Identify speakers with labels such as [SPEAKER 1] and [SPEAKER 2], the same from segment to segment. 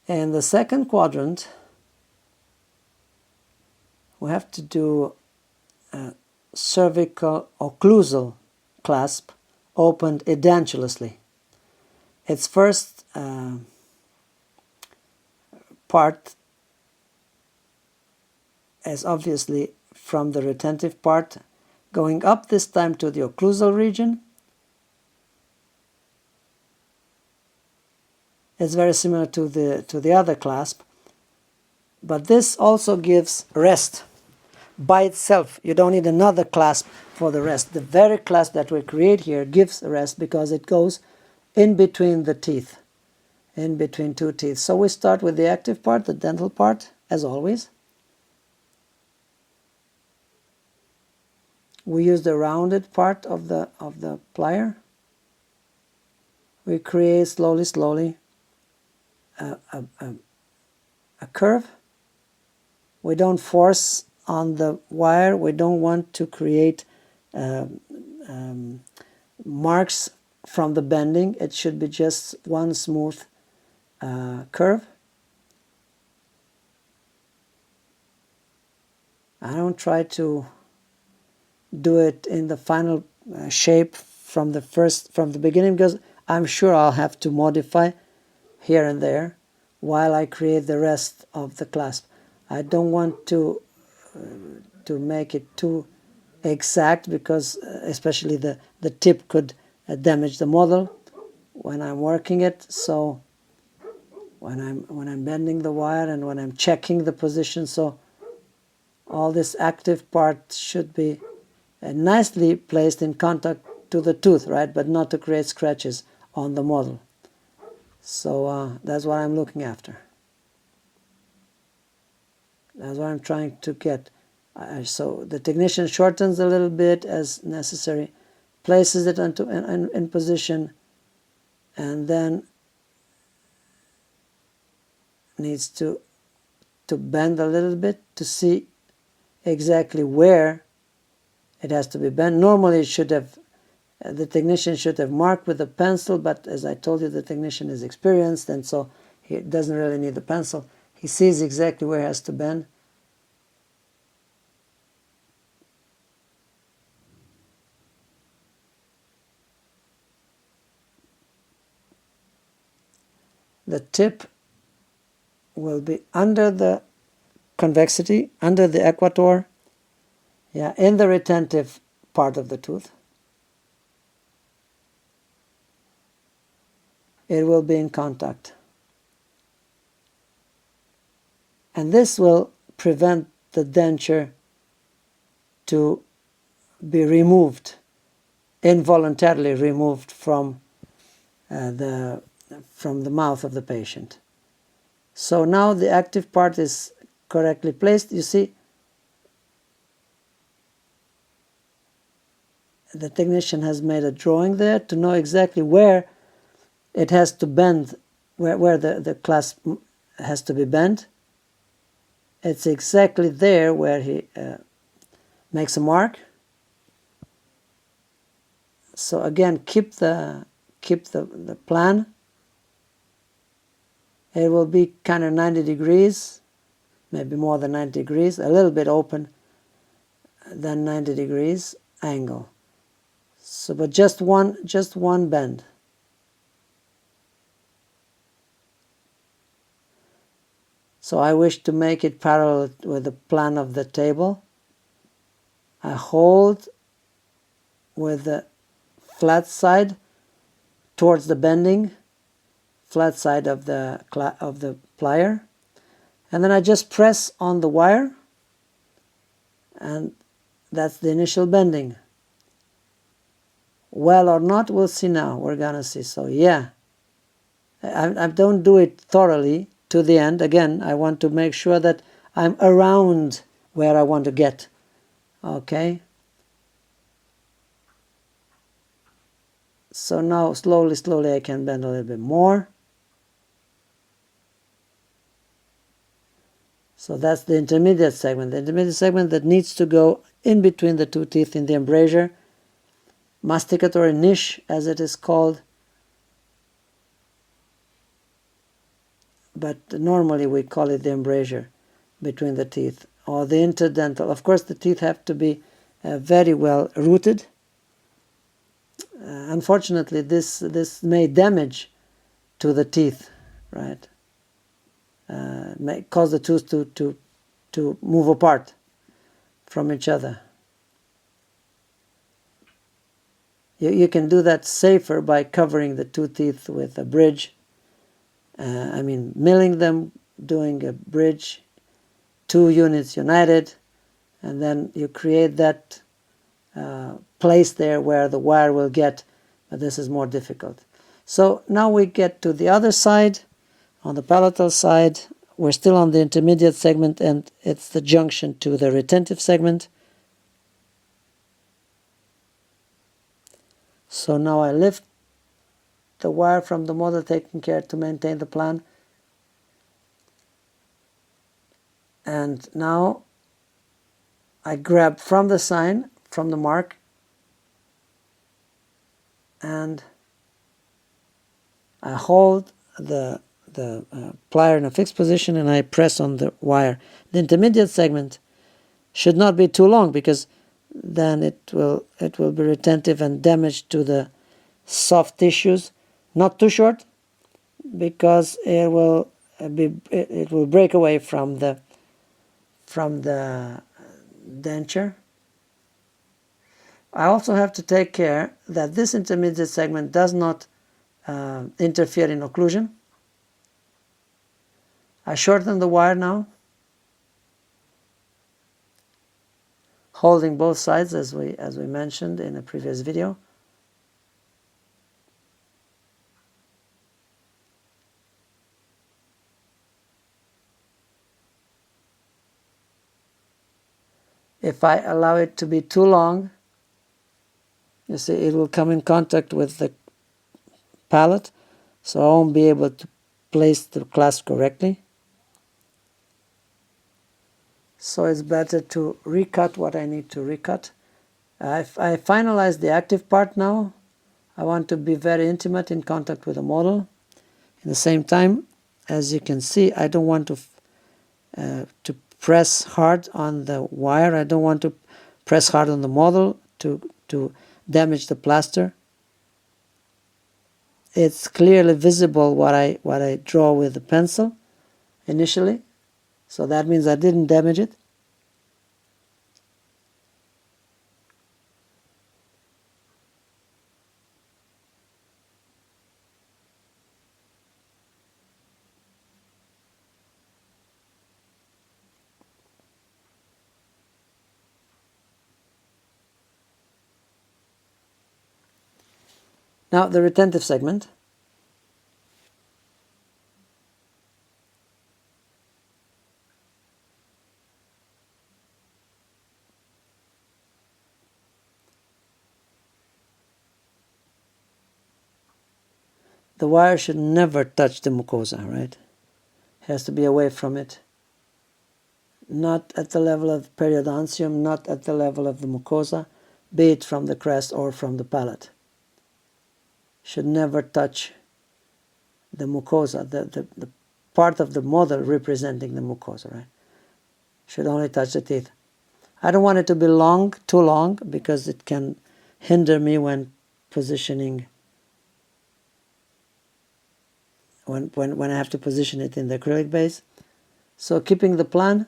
[SPEAKER 1] In the second quadrant, we have to do a cervical occlusal clasp opened edentulously. Its first part is obviously from the retentive part, going up this time to the occlusal region. It's very similar to the other clasp, but this also gives rest by itself. You don't need another clasp for the rest. The very clasp that we create here gives rest because it goes in between the teeth, in between two teeth. So we start with the active part, the dental part, as always. We use the rounded part of the plier. We create slowly a curve. We don't force on the wire. We don't want to create marks from the bending. It should be just one smooth curve. I don't try to do it in the final shape from the beginning, because I'm sure I'll have to modify here and there while I create the rest of the clasp. I don't want to make it too exact, because especially the tip could damage the model when I'm working it. So when I'm bending the wire and when I'm checking the position, so all this active part should be nicely placed in contact to the tooth, right? But not to create scratches on the model. So that's what I'm looking after. That's what I'm trying to get. So the technician shortens a little bit as necessary, places it in position, and then needs to bend a little bit to see exactly where it has to be bent. Normally the technician should have marked with a pencil, but as I told you, the technician is experienced, and so he doesn't really need the pencil. He sees exactly where it has to bend. The tip will be under the convexity, under the equator, in the retentive part of the tooth. It will be in contact. And this will prevent the denture to be removed, involuntarily removed from the mouth of the patient. So now the active part is correctly placed. You see, the technician has made a drawing there to know exactly where it has to bend, where the clasp has to be bent. It's exactly there where he makes a mark. So again, keep the plan. It will be kind of 90 degrees, maybe more than 90 degrees, a little bit open than 90 degrees angle. So, but just one bend. So I wish to make it parallel with the plan of the table. I hold with the flat side towards the bending, flat side of the plier, and then I just press on the wire, and that's the initial bending. Well or not, we'll see now. We're gonna see. So yeah, I don't do it thoroughly to the end. Again, I want to make sure that I'm around where I want to get. Okay. So now slowly I can bend a little bit more. So that's the intermediate segment. The intermediate segment that needs to go in between the two teeth in the embrasure. Masticatory niche, as it is called. but normally we call it the embrasure between the teeth, or the interdental. Of course, the teeth have to be very well rooted. Unfortunately, this may damage to the teeth, right? May cause the tooth to move apart from each other. You can do that safer by covering the two teeth with a bridge. Milling them, doing a bridge, 2 units united, and then you create that place there where the wire will get, but this is more difficult. So now we get to the other side, on the palatal side. We're still on the intermediate segment, and it's the junction to the retentive segment. So now I lift the wire from the model, taking care to maintain the plan. And now I grab from the sign, from the mark, and I hold the plier in a fixed position, and I press on the wire. The intermediate segment should not be too long, because then it will be retentive and damage to the soft tissues. Not too short, because it will break away from the denture. I also have to take care that this intermediate segment does not interfere in occlusion. I shorten the wire now, holding both sides as we mentioned in a previous video. If I allow it to be too long, you see it will come in contact with the palate, so I won't be able to place the clasp correctly. So it's better to recut what I need to recut. If I finalize the active part now, I want to be very intimate in contact with the model. At the same time, as you can see, I don't want to press hard on the wire. I don't want to press hard on the model to damage the plaster. It's clearly visible what I draw with the pencil initially, so that means I didn't damage it. Now the retentive segment. The wire should never touch the mucosa, right? It has to be away from it. Not at the level of periodontium, not at the level of the mucosa, be it from the crest or from the palate. Should never touch the mucosa, the part of the model representing the mucosa, right? Should only touch the teeth. I don't want it to be long, too long, because it can hinder me when positioning, when I have to position it in the acrylic base. So keeping the plan,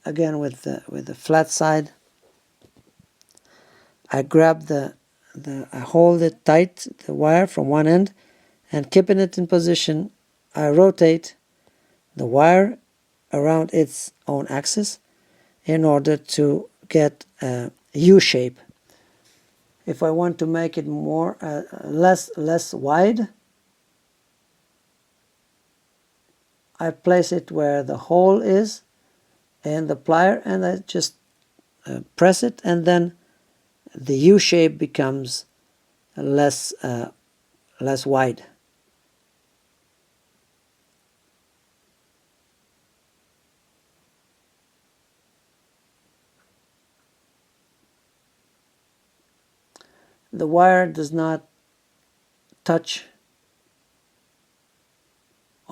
[SPEAKER 1] again with the flat side, I grab I hold it tight, the wire from one end, and keeping it in position, I rotate the wire around its own axis in order to get a U shape. If I want to make it more less wide, I place it where the hole is in the plier, and I just press it, and then the U shape becomes less wide. The wire does not touch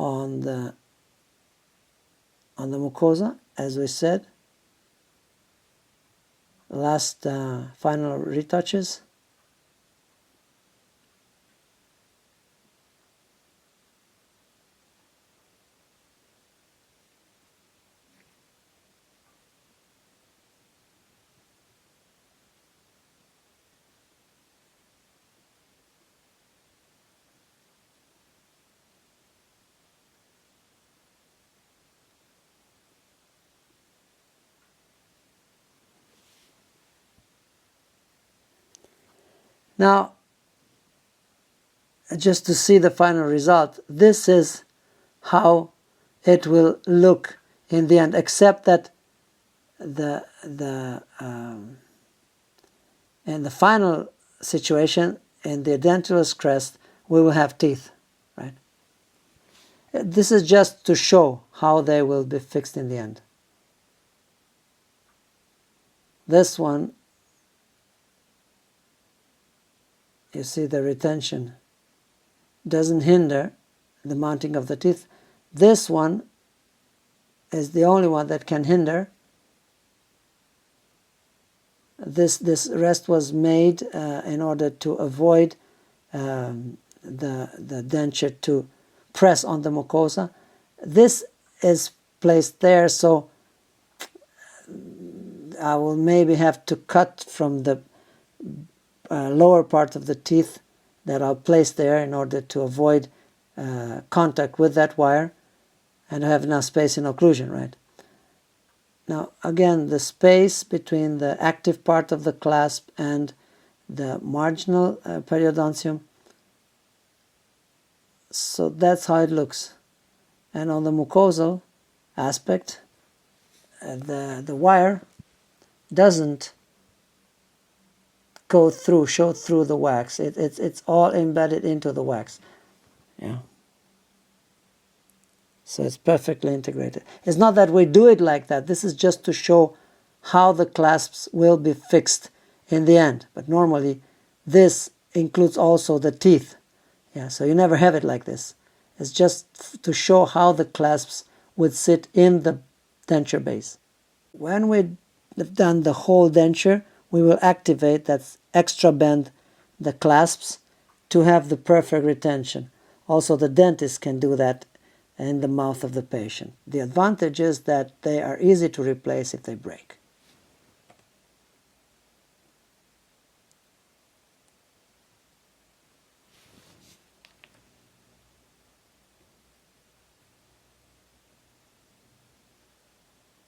[SPEAKER 1] on the mucosa, as we said. Last final retouches. Now, just to see the final result, this is how it will look in the end, except that in the final situation, in the edentulous crest, we will have teeth, right? This is just to show how they will be fixed in the end. This one, you see the retention doesn't hinder the mounting of the teeth. This one is the only one that can hinder. This rest was made in order to avoid the denture to press on the mucosa. This is placed there, so I will maybe have to cut from the lower part of the teeth that I'll place there in order to avoid contact with that wire and have enough space in occlusion, right? Now, again, the space between the active part of the clasp and the marginal periodontium, so that's how it looks. And on the mucosal aspect, the wire doesn't show through the wax. It's all embedded into the wax. Yeah. So it's perfectly integrated. It's not that we do it like that. This is just to show how the clasps will be fixed in the end. But normally, this includes also the teeth. Yeah, so you never have it like this. It's just to show how the clasps would sit in the denture base. When we've done the whole denture, we will activate that extra bend, the clasps, to have the perfect retention. Also, the dentist can do that in the mouth of the patient. The advantage is that they are easy to replace if they break.